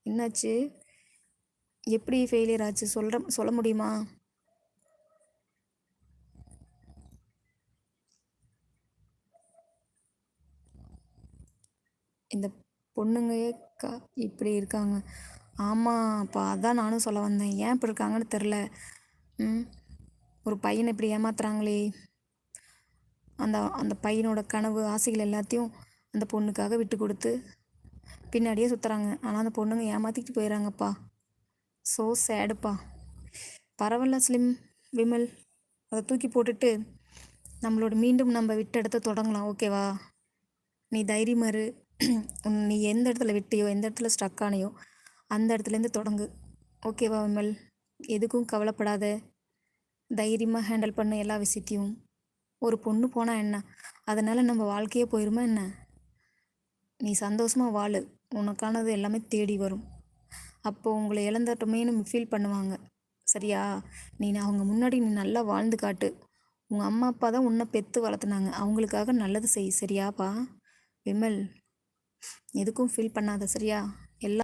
என்னாச்சு? எப்படி ஃபெயிலியர் ஆச்சு சொல்ல முடியுமா? இந்த பொண்ணுங்க ஏக்கா இப்படி இருக்காங்க. ஆமாப்பா, அதான் நானும் சொல்ல வந்தேன். ஏன் இப்படி இருக்காங்கன்னு தெரில. ம். ஒரு பையனை இப்படி ஏமாத்துறாங்களே! அந்த அந்த பையனோட கனவு, ஆசைகள் எல்லாத்தையும் அந்த பொண்ணுக்காக விட்டு கொடுத்து பின்னாடியே சுத்துறாங்க. ஆனா அந்த பொண்ணுங்க ஏமாத்திட்டு போயிறாங்கப்பா. ஸோ சேடுப்பா. பரவால்ல ஸ்லிம், விமல். அத தூக்கி போட்டுட்டு மீண்டும் நம்ம விட்ட இடத்த தொடங்கலாம். ஓகேவா? நீ தைரியமா இரு. நீ எந்த இடத்துல விட்டியோ, எந்த இடத்துல ஸ்ட்ரக் ஆனியோ, அந்த இடத்துலேருந்து தொடங்கு. ஓகேவா விமல்? எதுக்கும் கவலைப்படாத. தைரியமா ஹேண்டில் பண்ணு எல்லா விஷயத்தையும். ஒரு பொண்ணு போனா என்ன? அதனால நம்ம வாழ்க்கையே போயிருமா என்ன? நீ சந்தோஷமா வாழு. உனக்கானது எல்லாமே தேடி வரும். அப்போ உங்கள இழந்துட்டோமேன்னு ஃபீல் பண்ணுவாங்க. சரியா? அவங்க முன்னாடி நீ நல்லா வாழ்ந்து காட்டு. உங்க அம்மா, அப்பா தான் உன்ன பெத்து வளர்த்துனாங்க. அவங்களுக்காக நல்லது செய். சரியாப்பா? விமல், எதுக்கும் ஃபீல் பண்ணாத. சரியா?